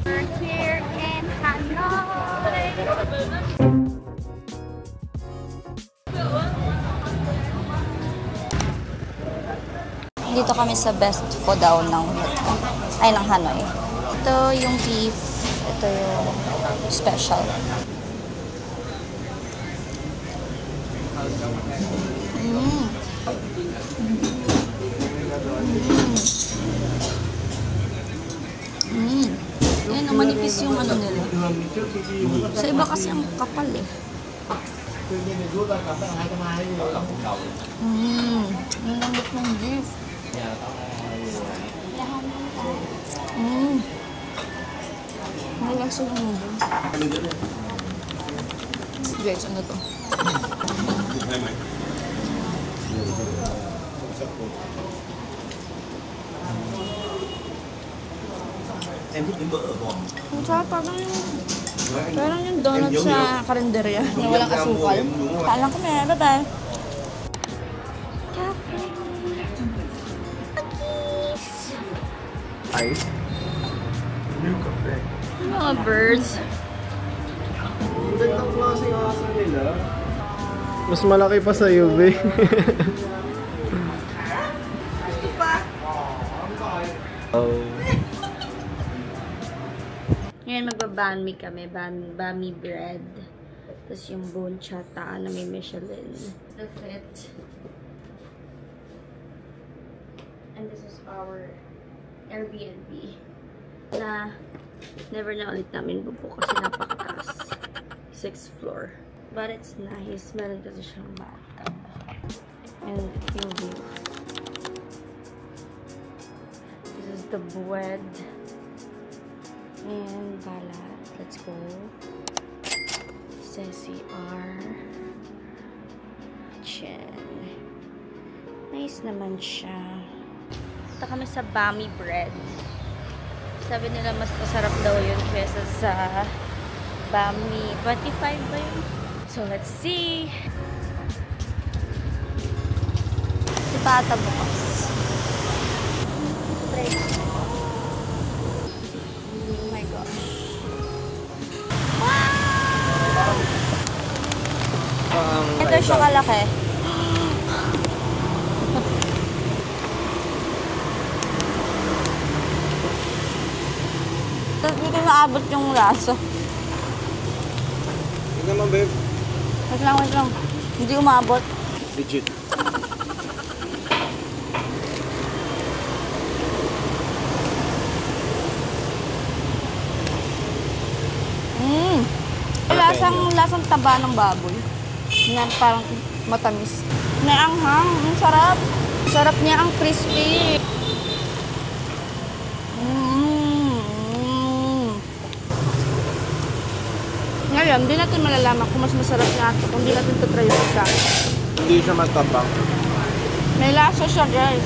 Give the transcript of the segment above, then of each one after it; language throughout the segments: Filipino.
We're here in Hanoi. Dito kami sa best pho daw ng Hanoi. Ito yung beef. Ito yung special. Ayan, manipis yung ano nila. Sa iba kasi ang kapal eh. Ang lambot ng beef. Malasa yung mundo. Guys, ano to? Em thích bữa ở bò. Ang sarap, parang yung donut sa karinderya na walang asukal. Kailan kami, bye-bye. Cafe. Ice. New cafe. Mga birds. Gandang klase yung aso nila. Mas malaki pa sa UV. Gusto pa? Oh. Ngayon magbabanmi kami, bami bread. Tapos yung bone chata na may Michelin. The fit. And this is our Airbnb. Na never na ulit namin bubo kasi napakataas. 6th floor. But it's nice. Meron kasi siyang bathtub. And yung view. This is the bread. And balat. Let's go. CCR. Chin. Nice naman siya. Ito kami sa bami bread. Sabi nila mas masarap daw yun kesa sa bami. 25 ba yun? So let's see. Si Bata bukas. Try. Ito siya kalaki. Hindi ko naabot yung laso. Tingnan mo, babe. Wait lang. Hindi umabot. Legit. Lasang taba ng baboy. Na parang matamis. Naanghang. Ang sarap. Sarap niya, ang crispy. Ngayon, hindi natin malalaman kung mas masarap na ito kung hindi natin ito try yung isa. Hindi siya matabang. May lasa siya, guys.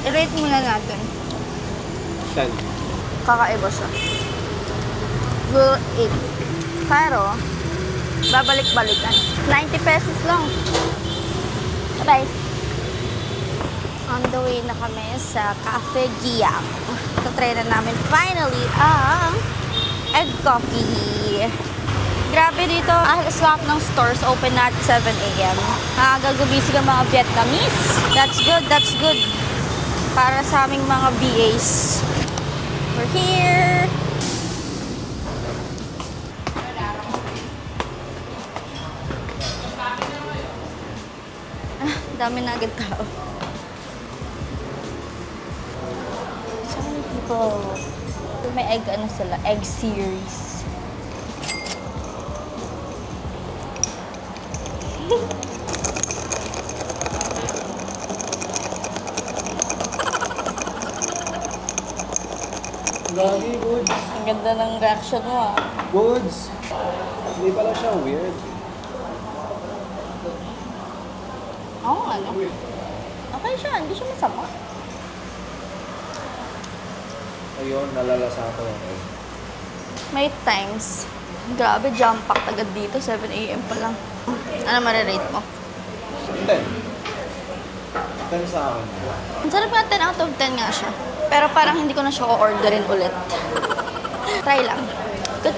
I-rate muna natin. 10. Kakaiba siya. Good 8. Pero, babalik-balikan. 90 pesos lang. Bye. On the way na kami sa Cafe Giang. Try na namin finally ang egg coffee. Grabe dito. Halos lahat ng stores open at 7 AM. Gagabisi ka mga Vietnamese. That's good, that's good. Para sa aming mga BAs. We're here. Dami na agad tao. So many people. May egg, ano sila? Egg series. Gagi, goods. Ang ganda ng reaction mo, ah. Goods. Hindi pala siya weird. Oo, ano? Okay siya, hindi siya masama. Ayun, nalalasa ko yung egg. May times. Grabe, jump pack agad dito. 7 AM pa lang. Ano marirate mo? 10. 10 sa akin. Ang sarap nga, 10 out of 10 nga siya. Pero parang hindi ko na siya o-orderin ulit. Try lang. Good.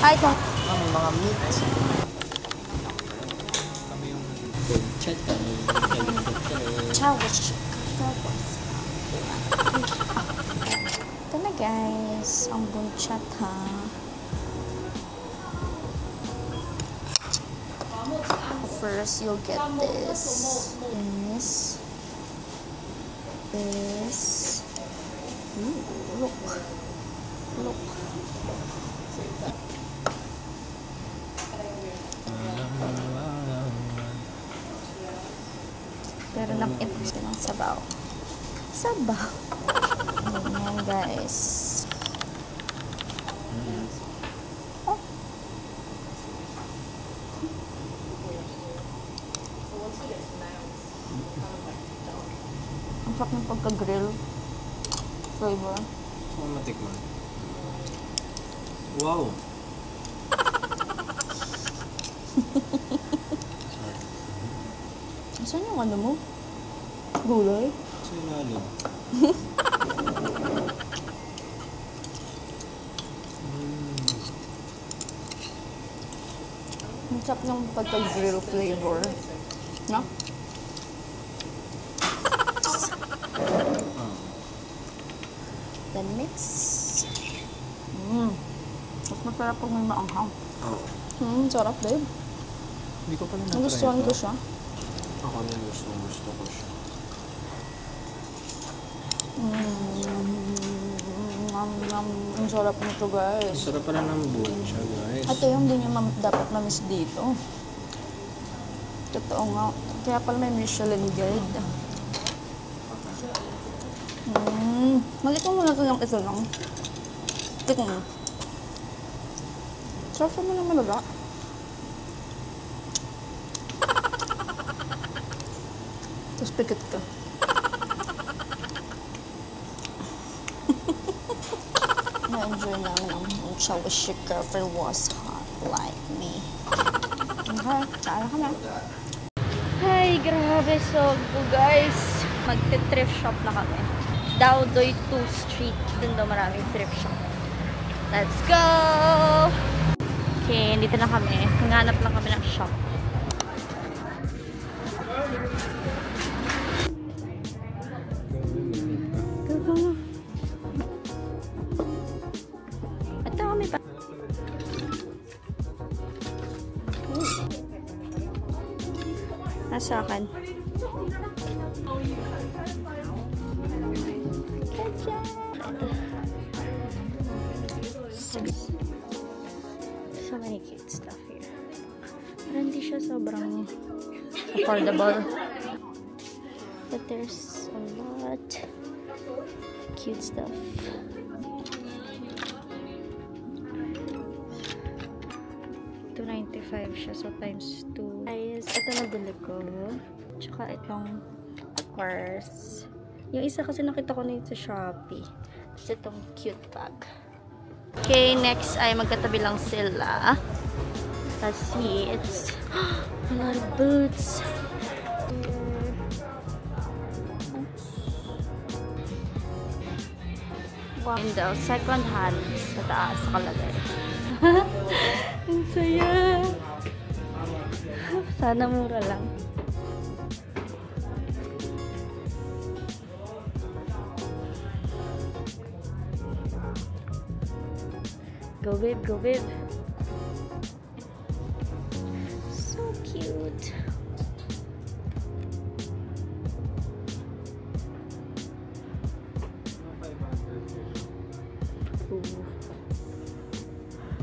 Ay, ito. May mga meat. Chowich. Ito na guys, ang bunchat ha. First, you'll get this. This. Ooh, look. Look. Pero nakita ng sabaw. Sabaw. Ayan guys. Oh. Ang sarap ng pagka-grill. Flavor. Matikman. Wow. Saan yung ano mo? Gulay? Sa ilalim. Ang sarap ng pagka-grill flavor. No? Then mix. Mas masarap pag may maanghang. Oo. Sarap, babe. Hindi ko pala na-try Nagustuhan ito. ko siya. Ako rin gusto ko siya. Ang sarap nito, guys. Sarap pala ng buncha, guys. Ito yung hindi nyo dapat ma-miss dito. Totoo nga. Kaya pala may Michelin guide. Malikong mo na ito lang. Ito lang. Ito mo. Sarap mo na malaga. Tapos pikit ka. Na-enjoy namin ang Chowich girlfriend was hot like me. Okay, tsaka ka na. Ay, grabe. So, guys, magte-thrift shop na kami. Dowdoy 2 Street. Doon daw maraming thrift shop. Let's go! Okay, dito na kami. Nanghanap lang kami ng shop. Ito kami pa. Nasa akin. So many cute stuff here. Pero hindi siya sobrang affordable. But there's a lot of cute stuff. $2.95 siya, so times 2. Guys, ito nabili ko. Tsaka itong, of course. Yung isa kasi nakita ko na yun sa Shopee. Tapos itong cute bag. Okay, next ay magkatabi lang sila. Let's see, it's a lot of boots. Window, second hand, sa taas, nakalagay. Ang saya. Sana mura lang. Go babe, go babe. So cute.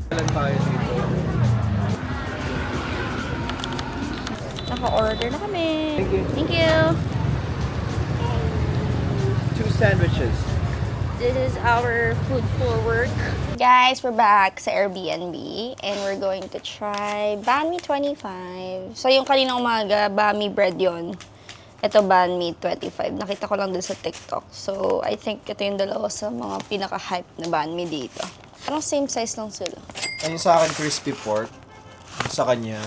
Ilan tayo dito? Naka-order na kami. Thank you. Thank you. 2 sandwiches. This is our food for work. Guys, we're back sa Airbnb and we're going to try banh mi 25. So yung kaninang umaga, banh mi bread yon. Ito banh mi 25. Nakita ko lang dun sa TikTok. So I think ito yung dalawa sa mga pinaka-hype na banh mi dito. Parang same size lang sila. Ayun sa akin, crispy pork. Sa kanya,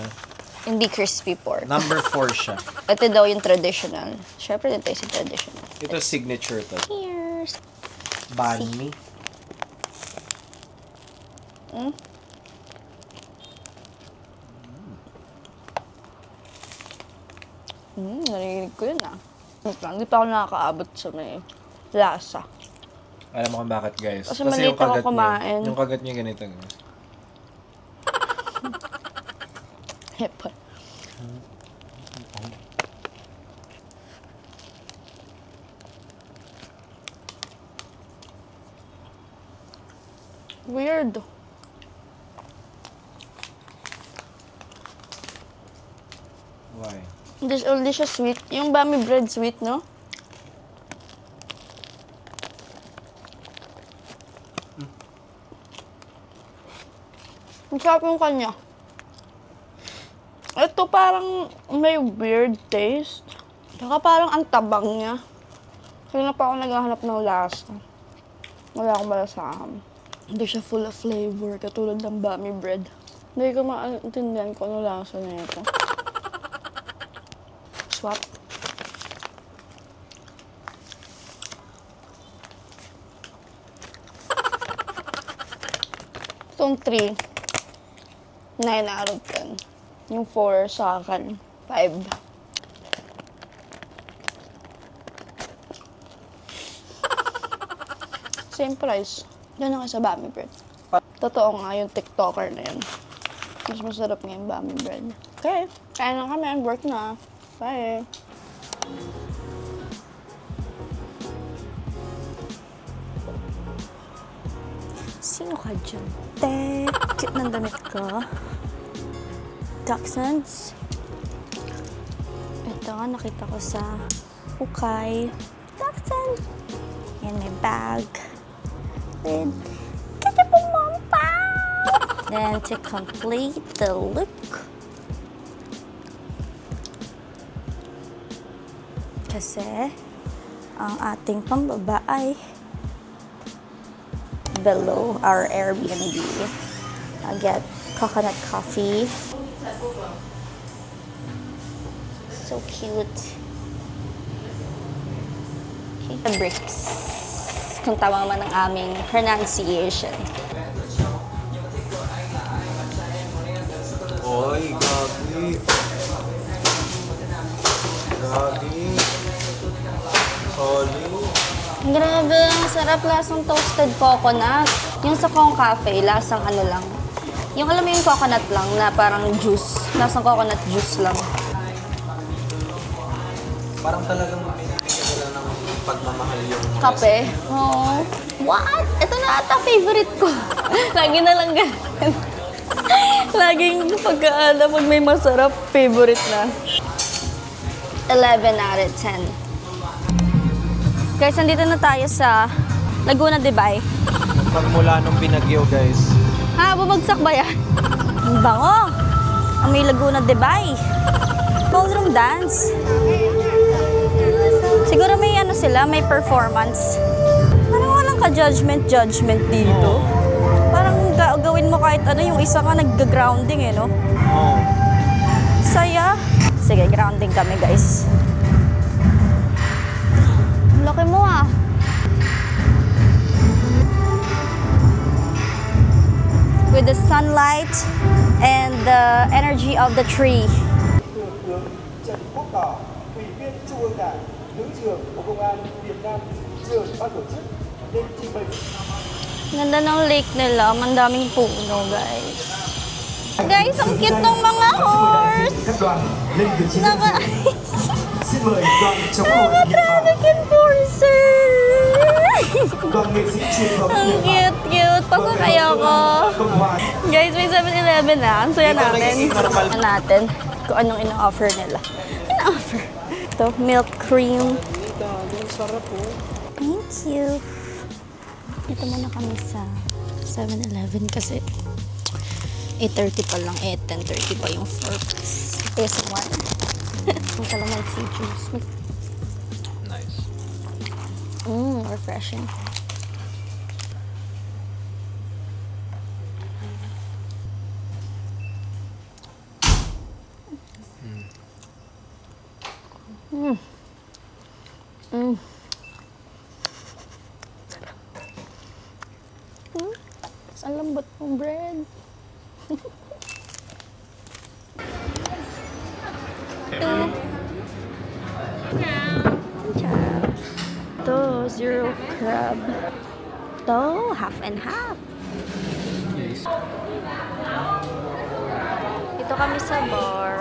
Hindi crispy pork. number 4 siya. Ito daw yung traditional. Siyempre, dito yung traditional. Ito signature to. Cheers! Banh mi. Narinig ko yun ah. Hindi pa ako nakakaabot sa may lasa. Alam mo kung bakit, guys? Kasi maliit ako kumain. Yung kagat niya ganito, guys. Hepon. Weird. Why? Hindi siya sweet. Yung bami bread sweet, no? Ang sarap yung kanya. Ito parang may weird taste. Saka parang ang tabang niya. Kaya na pa ako naghahanap ng lasa. Wala akong malasahan. Hindi siya full of flavor, katulad ng bami bread. Hindi ko maintindihan kung ano lasa niya ito. Swap. Itong 3, 9 out of 10. Yung 4 sa akin, 5. Same price. Yan ang sa bami bread. Totoo nga yung TikToker na yun. Mas masarap nga yung bami bread. Okay, kaya na kami. Work na. Bye. Sino ka dyan? Te, cute ng damit ko. Dachshunds. Ito, nakita ko sa Ukay. Dachshund. And my bag. With beautiful mom pie. Then, to complete the look, kasi ang ating pambaba ay below our Airbnb. I get coconut coffee. So cute. Okay. The bricks. Kung tama man ang aming pronunciation. Oy, gagi. Gagi. Sorry. Grabe, ang sarap, lasang toasted coconut. Yung sa Kong Cafe, lasang ano lang. Yung alam mo yung coconut lang na parang juice. Lasang coconut juice lang. Parang talagang binibigyan nila ng pagmamahal yung Kape? Oh. What? Ito na ata favorite ko. Lagi na lang ganun. Laging pagkaala, pag may masarap, favorite na. 11 out of 10. Guys, nandito na tayo sa Laguna de Bay. Pagmula nung binagyo, guys. Ha, bumagsak ba yan? Ang bango! Ang may Laguna de Bay. Ballroom dance. Siguro may ano sila, may performance. Parang walang ka-judgment dito. Parang gawin mo kahit ano, yung isa ka nag-grounding eh, no? Oo. Saya. Sige, grounding kami, guys. Ang laki mo ah. With the sunlight and the energy of the tree. Thượng tướng Trần Quốc Tỏ, Ủy viên Trung ương Đảng, Thứ trưởng Bộ Công an Việt Nam, trưởng ban tổ chức lên trình bày. Ganda ng lake nila, mandaming puno, guys. Guys, ang cute ng mga horse! Các đoàn lên cử tri Naka... xin mời đoàn chống hội Nhật Bản, Naka-traffic enforcer! đoàn nghệ sĩ truyền thống Ang Nhật Bản, cute! Pasakay ako! Cộng hòa. Guys, may 7-Eleven na. Ang saya natin. Tignan natin kung anong ina-offer nila. Ina-offer? Ito, milk cream. Thank you. Ito muna kami sa 7-Eleven kasi 8:30 pa lang. 10:30 pa yung 4 is 1. Ang calamansi juice. Nice. Refreshing. Ang lambot ng bread. Ito, zero crab. Ito, half and half. Ito kami sa bar.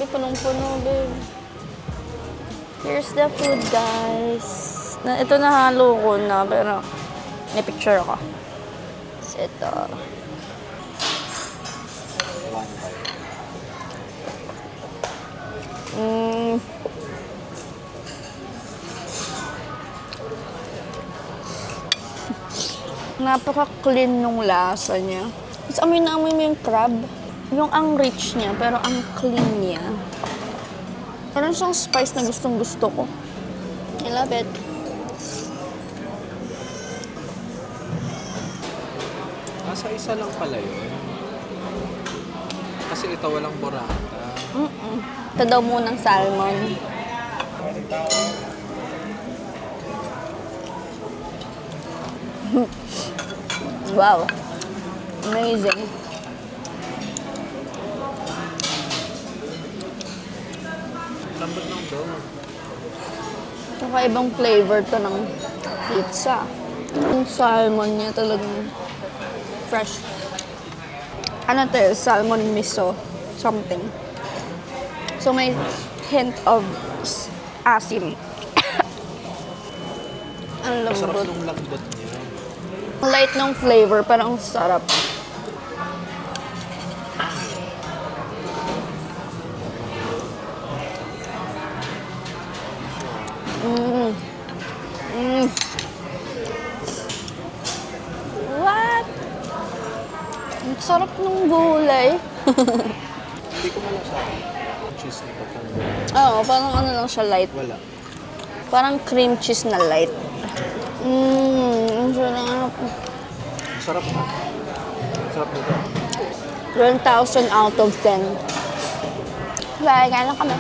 Punong-puno, babe. Here's the food, guys. Ito nahalo ko na, pero may picture ako. So, ito. Napaka-clean nung lasa niya. Tapos amoy na amoy mo yung crab. Yung ang rich niya, pero ang clean niya. Parang siyang spice na gustong-gusto ko. I love it. Nasa isa lang pala yun. Kasi ito walang burrata. Ito daw munang salmon. Wow. Amazing. Lambot ng dough. Saka ibang flavor to ng pizza. Yung salmon niya talagang fresh. Ano to? Salmon miso. Something. So may hint of asim. Ang Masarap lambot. ng lambot niya. Ang light ng flavor, parang ang sarap. What? Ang sarap ng gulay. Hindi ko malasa. Cheese na patang. Oo, parang ano lang siya light. Wala. Parang cream cheese na light. Ang sarap. Masarap na. Masarap nito. 1,000 out of 10. Bye, kaya lang kami.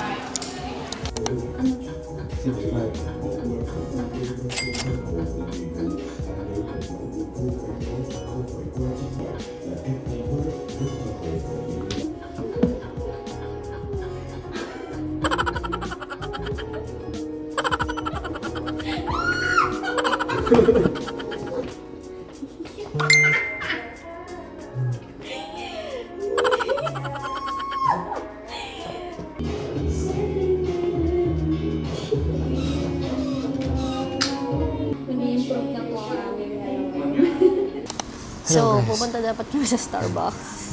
So, pupunta dapat kami sa Starbucks.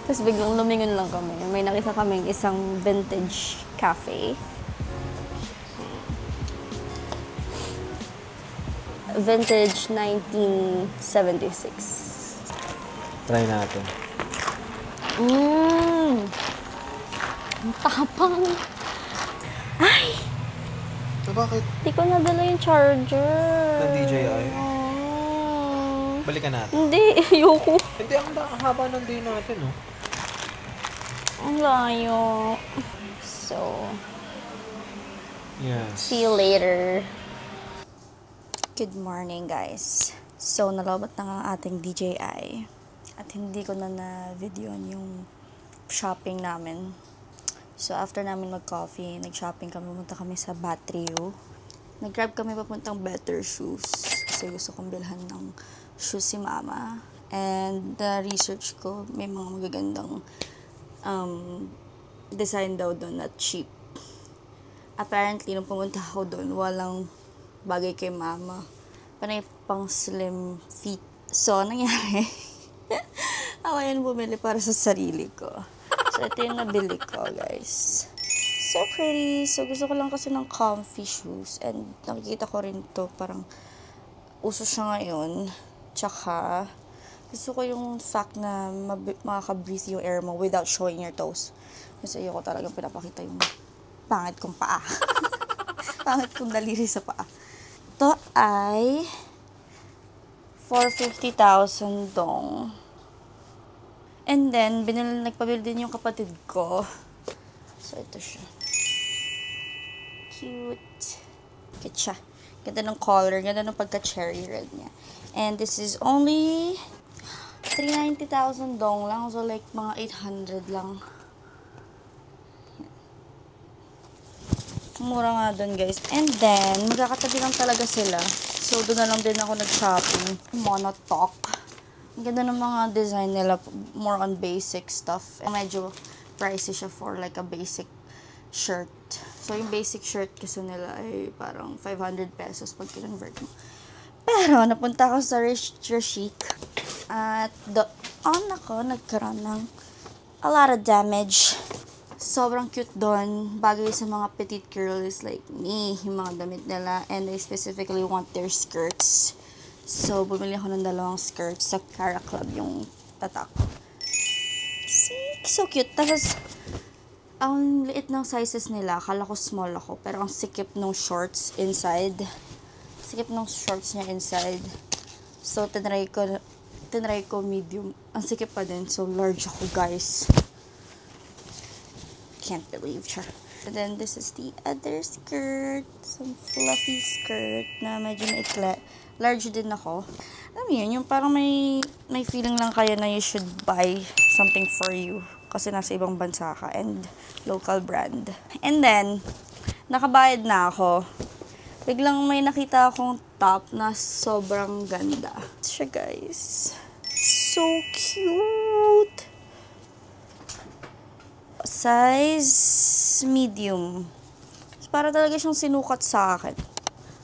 Tapos biglang lumingon lang kami. May nakita kaming isang vintage cafe. Vintage 1976. Try natin. Ang tapang. Ay! Bakit? Di ko nadala yung charger. Ng DJI? Oh. Balikan natin. Hindi, ayoko. Hindi, ang haba ng day natin, oh. Ang layo. So, Yes. see you later. Good morning, guys. So, nalabot na nga ang ating DJI. At hindi ko na videoan yung shopping namin. So, after namin mag-coffee, nag-shopping kami, pumunta kami sa Batrio. Nag-grab kami papuntang Better Shoes. Kasi gusto kong bilhan ng shoes si Mama. And research ko, may mga magagandang design daw doon na cheap. Apparently, nung pumunta ako doon, walang bagay kay Mama. Panay pang slim feet. So, nangyari? Ako yun bumili para sa sarili ko. So, ito yung nabili ko, guys. So pretty. So, gusto ko lang kasi ng comfy shoes. And nakikita ko rin to parang uso siya ngayon. Tsaka, gusto ko yung fact na makaka-breathe yung air mo without showing your toes. Kasi ayoko talagang pinapakita yung pangit kong paa. Pangit kong daliri sa paa. Ito ay 450,000 dong. And then, nagpabili din yung kapatid ko. So, ito siya. Cute. Cute siya. Ganda ng color. Ganda ng pagka-cherry red niya. And this is only 390,000 dong lang. So, like, mga 800 lang. Mura nga dun, guys. And then, magkakatabi lang talaga sila. So, doon na lang din ako nag-shopping. Monotok. Ang ganda ng mga design nila. More on basic stuff. Medyo pricey siya for like a basic shirt. So, yung basic shirt kasi nila ay parang 500 pesos pag convert mo. Pero, napunta ako sa Chic. At doon ako nagkaroon ng a lot of damage. Sobrang cute doon. Bagay sa mga petite girls like me. Yung mga damit nila. And I specifically want their skirts. So, bumili ako ng 2 skirts sa Cara Club yung tatak. See? So cute. Tapos, ang liit ng sizes nila. Akala ko small ako. Pero ang sikip ng shorts inside. Sikip ng shorts niya inside. So, tinry ko medium. Ang sikip pa din. So, large ako, guys. Can't believe siya. And then, this is the other skirt. Some fluffy skirt na medyo maikli. Large din ako. Alam mo yun, yung parang may feeling lang kayo na you should buy something for you. Kasi nasa ibang bansa ka. And local brand. And then, nakabayad na ako. Biglang may nakita akong top na sobrang ganda. Siya, guys. So cute! Size medium. Para talaga siyang sinukat sa akin.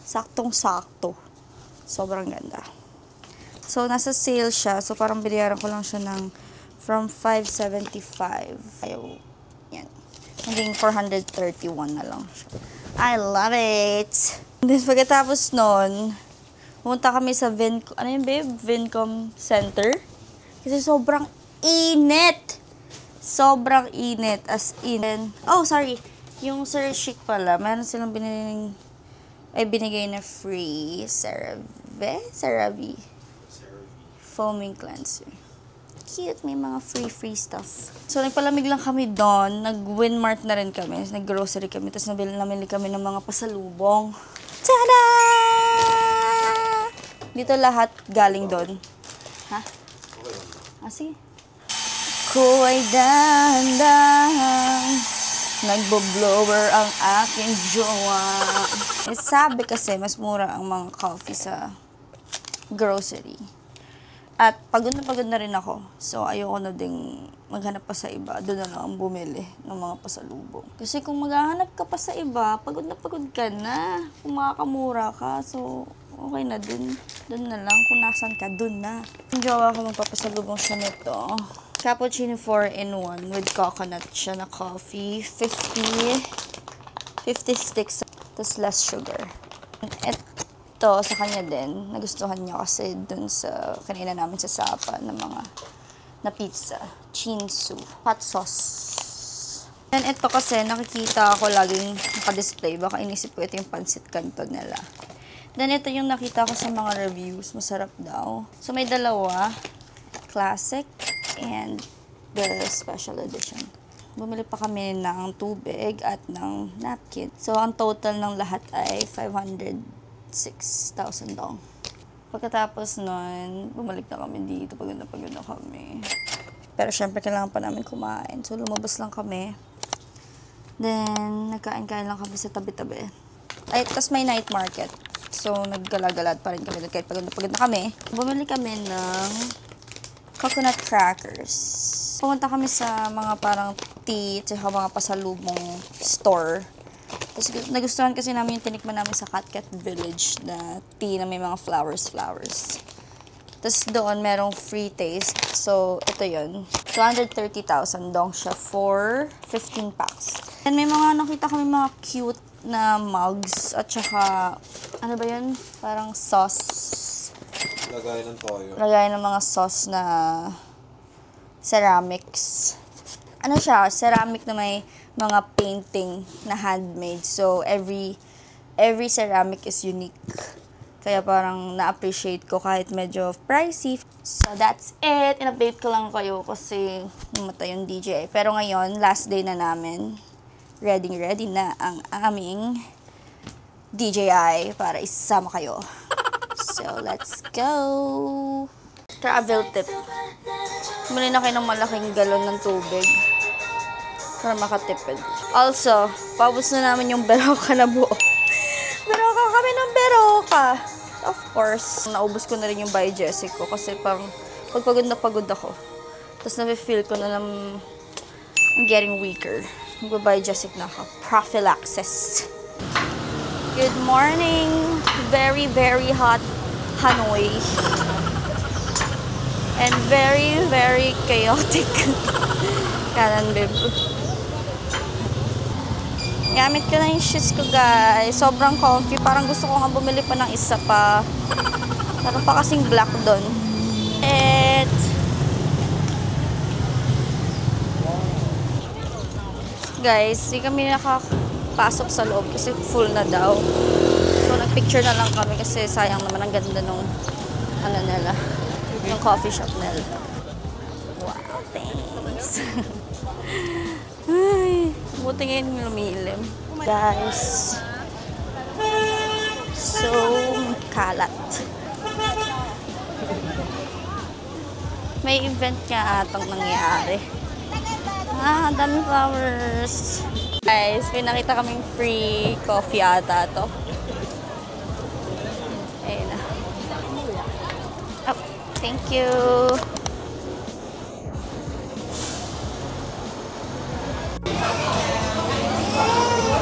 Saktong-sakto. Sobrang ganda. So, nasa sale siya. So, parang binayaran ko lang siya ng from 575. Ayaw. Yan. Hanggang 431 na lang siya. I love it! And then, pagkatapos nun, pumunta kami sa ano yun, babe? Vincom Center. Kasi sobrang init! Sobrang init. As in. Oh, sorry. Yung Sir Chic pala, meron silang binigay na free CeraVe foaming cleanser. Cute. May mga free stuff. So, nagpalamig lang kami doon. Nag-Winmart na rin kami. Nag-grocery kami. Tapos namili kami ng mga pasalubong. Tada! Dito lahat galing doon. Ha? Ah, sige. Ko'y dahan-dahan, nagbo-blower ang aking jowa. Sabi kasi, mas mura ang mga coffee sa grocery. At pagod na rin ako. So, ayoko na ding maghanap pa sa iba. Doon na lang bumili ng mga pasalubong. Kasi kung maghahanap ka pa sa iba, pagod ka na. Kung makakamura ka, so okay na dun. Doon na lang. Kung nasan ka, dun na. Yung jowa ko magpapasalubong siya nito. Cappuccino 4-in-1 with coconut siya na coffee. 50 sticks. Tapos less sugar. Ito, sa kanya din. Nagustuhan niya kasi dun sa kanina namin sa Sapa ng mga na pizza. Chinsu. Hot sauce. And ito kasi nakikita ako laging naka-display. Baka inisip ko ito yung pancit canton nila. Then ito yung nakita ko sa mga reviews. Masarap daw. So may 2. Classic and the special edition. Bumili pa kami ng tubig at ng napkin. So ang total ng lahat ay 506,000 dong. Pagkatapos nun, bumalik na kami dito. Pagod na kami. Pero syempre, kailangan pa namin kumain. So, lumabas lang kami. Then, nagkain-kain lang kami sa tabi-tabi. Ay, tapos may night market. So, naggalad pa rin kami. Kahit pagod na kami. Bumili kami ng coconut crackers. Pumunta kami sa mga parang tea at mga pasalubong store. Tapos nagustuhan kasi namin yung tinikman namin sa Cat Village na tea na may mga flowers. Tapos doon merong free taste. So, ito yun. 230,000 dong siya for 15 packs. And may mga nakita kami mga cute na mugs. At saka, ano ba yun? Parang sauce. Lagay ng toyo. Lagay ng mga sauce na ceramics. Ano siya? Ceramic na may mga painting na handmade. So, every ceramic is unique. Kaya parang na-appreciate ko kahit medyo pricey. So, that's it. In-update ko lang kayo kasi namatay yung DJ. Pero ngayon, last day na namin. Ready na ang aming DJI para isama kayo. So, let's go! Travel tip. Muli na kayo ng malaking galon ng tubig para makatipid. Also, paubos na namin yung Berocca na buo. Berocca kami ng Berocca! Of course, naubos ko na rin yung Biogesic ko kasi pang pagpagod na pagod ako. Tapos na-feel ko na I'm getting weaker. Mag-Biogesic na ako. Prophylaxis. Good morning! Very, very hot Hanoi. And very, very chaotic. Kanan, babe. Gamit ko na yung shoes ko, guys. Sobrang comfy. Parang gusto ko nga bumili pa ng isa pa. Meron pa kasing black doon. And guys, di kami nakapasok sa loob kasi full na daw. So, nagpicture na lang kami kasi sayang naman ang ganda nung ano nila. Yung coffee shop nila. Wow, thanks. Ay, buti ngayon lumilim. Guys, so kalat. May event nga atang nangyari. Ah, daming flowers. Guys, may nakita kaming free coffee ata to. Ayun na. Oh, thank you.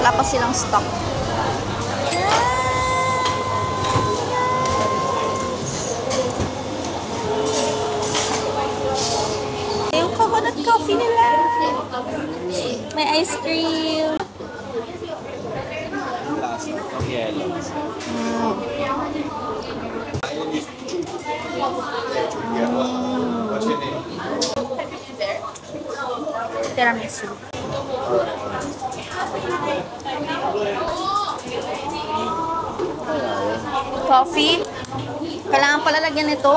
Wala pa silang stock. Yung coconut coffee nila. May ice cream. Tiramisu. Coffee. Kailangan pala lagyan ito.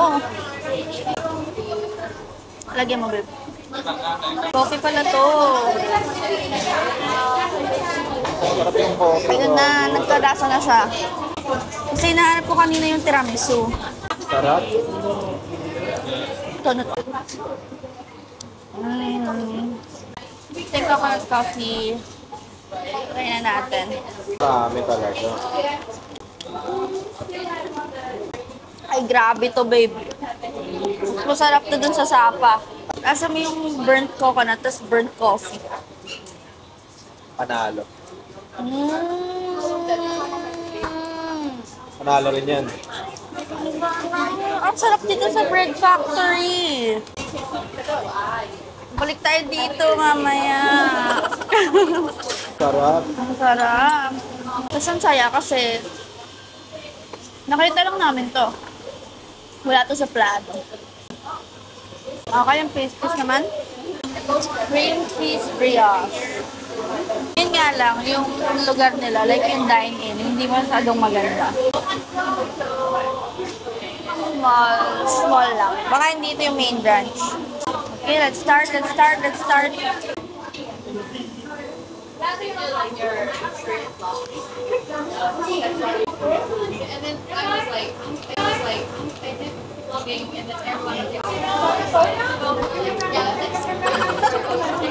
Lagyan mo, babe. Coffee pala to. Ayun na, nagkadasa na siya. Kasi hinahanap ko kanina yung tiramisu. Sarap. Ito na to. Take coconut coffee. Try na natin. Dami talaga. Ay, grabe to, babe. Masarap to dun sa sapa. Asa mo yung burnt coconut, tas burnt coffee. Panalo. Mm. Panalo rin yan. Ang sarap dito sa Bread Factory. Balik tayo dito mamaya. Sarap. Ang sarap. Tapos ang saya kasi nakita lang namin to. Wala to sa plato. Okay, yung pastries naman. Cream cheese brioche. Yun nga lang, yung lugar nila, like yung dine-in, hindi masyadong maganda. Small lang. Baka hindi ito yung main branch. Okay, let's start. And then I was like, I did vlogging and then everyone did. Yeah, let's start.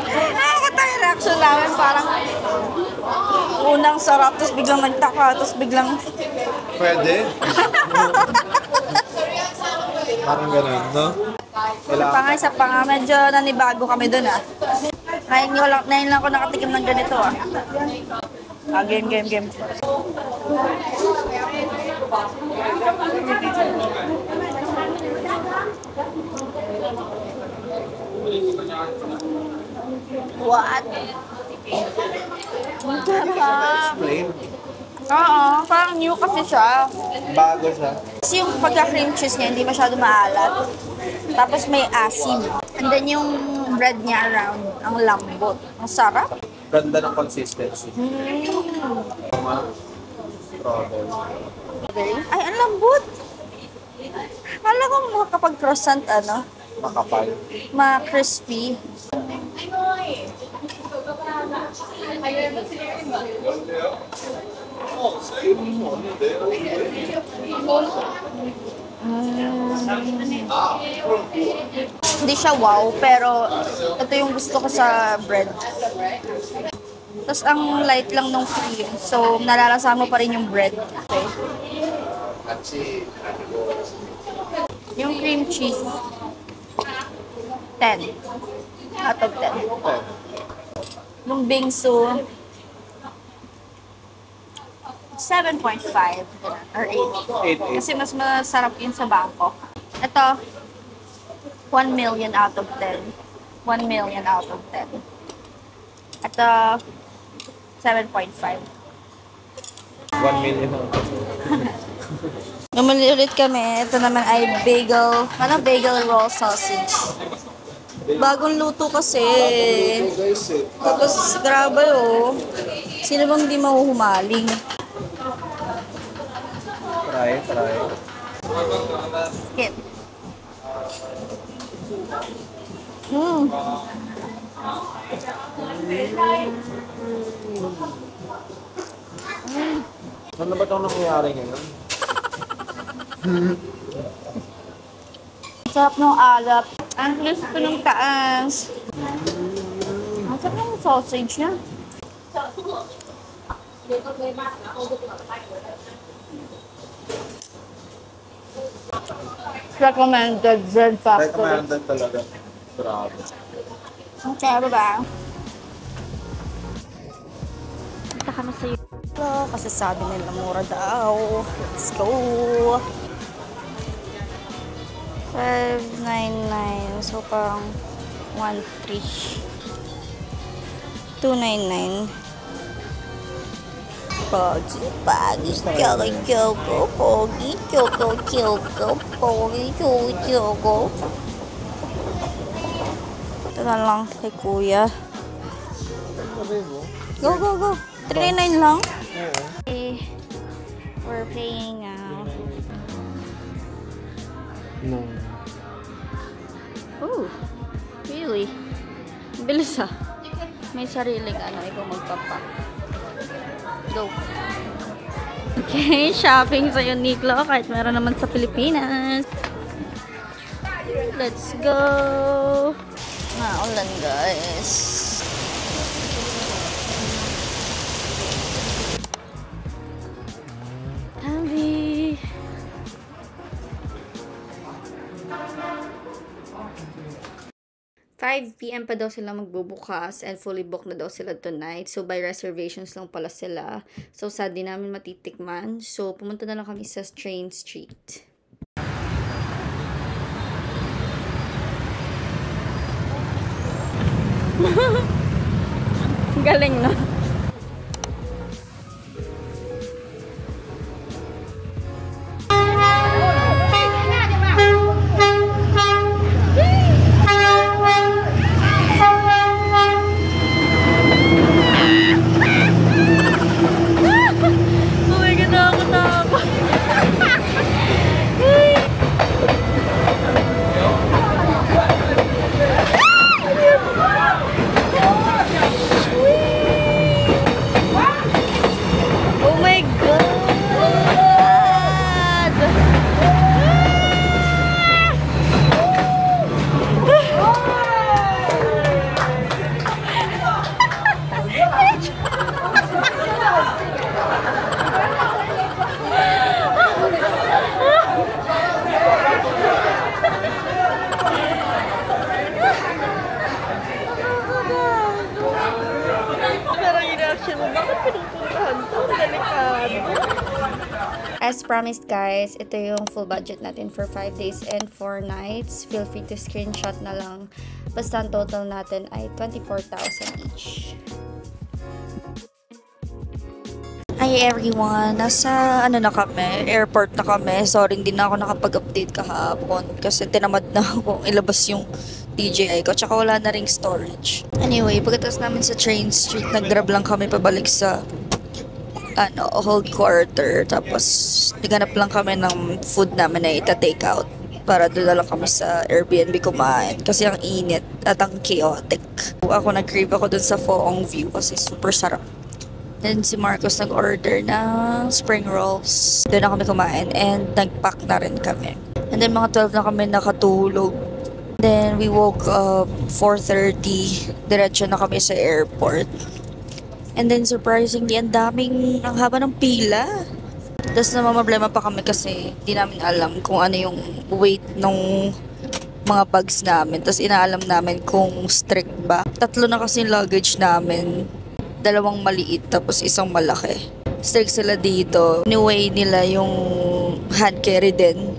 Nakakata yung reaction namin, parang unang sarap, tapos biglang nagtaka, tapos biglang Pwede. Parang ganun, no? isa pa nga, medyo nanibago kami dun ah. Ngayon lang ako nakatikim ng ganito ah. Game. What? Ang sarap. Plain. Oo, parang new kasi siya. Bago siya. Kasi yung pagka-cream cheese niya, hindi masyado maalat. Tapos may asim. And then yung bread niya around, ang lambot. Ang sarap. Ganda ng consistency. Ay, ang lambot. Kala ko kapag croissant, Makapal. ma-crispy. Hindi siya wow, pero ito yung gusto ko sa bread. Tapos ang light lang ng cream. So, nalalasahan mo pa rin yung bread. Okay. Yung cream cheese, 10 out of 10. Yung bingsu, 7.5 or 8. Kasi mas masarap yun sa Bangkok. Ito, 1 million out of 10. 1 million out of 10. Ito, 7.5. 1 million. Namuli ulit kami. Ito naman ay bagel. Ano? Bagel roll sausage. Bagong luto kasi. Tapos, grabe oh. Sino bang di mahuhumaling? Try. Hit. Hmm. Ano ba itong nangyayari ngayon? Sarap ng alap. Ang crispy ng taas. Ang sarap ng sausage niya. Recommended Zen Factory. Recommended talaga. Grabe. Ang sarap ba? Punta kami sa Uniqlo kasi sabi nila mura daw. Let's go! 599. So parang 1,300. 299. Pogi, pogi, choco, pogi, choco, pogi, choco. Ito na lang kay kuya. Go. 399 lang? Oo. Okay. We're paying now. No. Oh, really? Bilis ah. May sariling ikaw magpapak. Go. Okay, shopping sa Uniqlo kahit meron naman sa Pilipinas. Let's go. Naulan guys. Heavy. PM pa daw sila magbubukas and fully booked na daw sila tonight. So, by reservations lang pala sila. So, sad din namin matitikman. So, pumunta na lang kami sa Train Street. Galing, no? As promised guys, ito yung full budget natin for 5 days and 4 nights. Feel free to screenshot na lang. Basta ang total natin ay 24,000 each. Hi everyone! Nasa na kami, airport na kami. Sorry, hindi na ako nakapag-update kahapon kasi tinamad na akong ilabas yung DJI ko. Tsaka wala na ring storage. Anyway, pagkatapos namin sa Train Street, nag-grab lang kami pabalik sa hold quarter. Tapos, naghanap lang kami ng food namin na ita-take out. Para doon lang kami sa Airbnb kumain. Kasi ang init at ang chaotic. Ako nag-crave ako dun sa Phoong View kasi super sarap. Then si Marcos nag-order ng spring rolls. Doon na kami kumain and nag-pack na rin kami. And then mga 12 na kami nakatulog. Then we woke up 4:30. Diretso na kami sa airport. And then surprisingly, ang haba ng pila. Tapos namamroblema pa kami kasi di namin alam kung ano yung weight ng mga bags namin. Tapos inaalam namin kung strict ba. 3 na kasi yung luggage namin. 2 maliit tapos 1 malaki. Strict sila dito. Anyway nila yung hand carry din.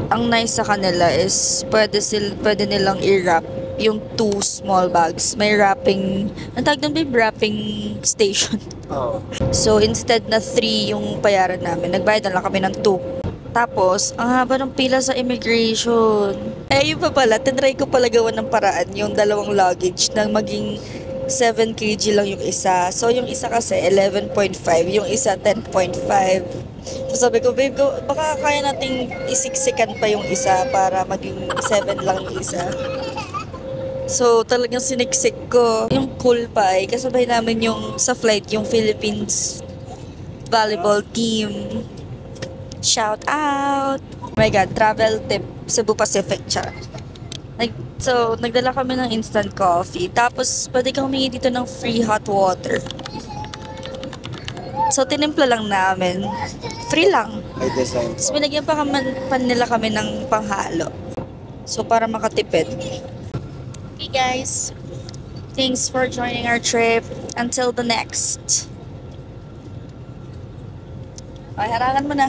Ang nice sa kanila is pwede nilang i-wrap yung 2 small bags. May wrapping, ang tawag doon, may wrapping station. Oo. So, instead na 3 yung bayaran namin, nagbayad na lang kami ng 2. Tapos, ang haba ng pila sa immigration. Eh, yun pa pala, tinry ko pala gawa ng paraan yung 2 luggage na maging 7 kg lang yung isa. So, yung isa kasi 11.5, yung isa 10.5. So, sabi ko, babe, baka kaya nating isiksikan pa yung isa para maging 7 lang yung isa. So, talagang siniksik ko. Yung cool pa ay kasabay namin yung sa flight, yung Philippines volleyball team. Shout out! Oh my God, travel tip, Cebu Pacific, char. So, nagdala kami ng instant coffee. Tapos, pwede kang humingi dito ng free hot water. So, tinimpla lang namin. Free lang. May design. Tapos, binigyan pa nila kami ng panghalo. So, para makatipid. Okay, guys. Thanks for joining our trip. Until the next. Ay, harangan mo na.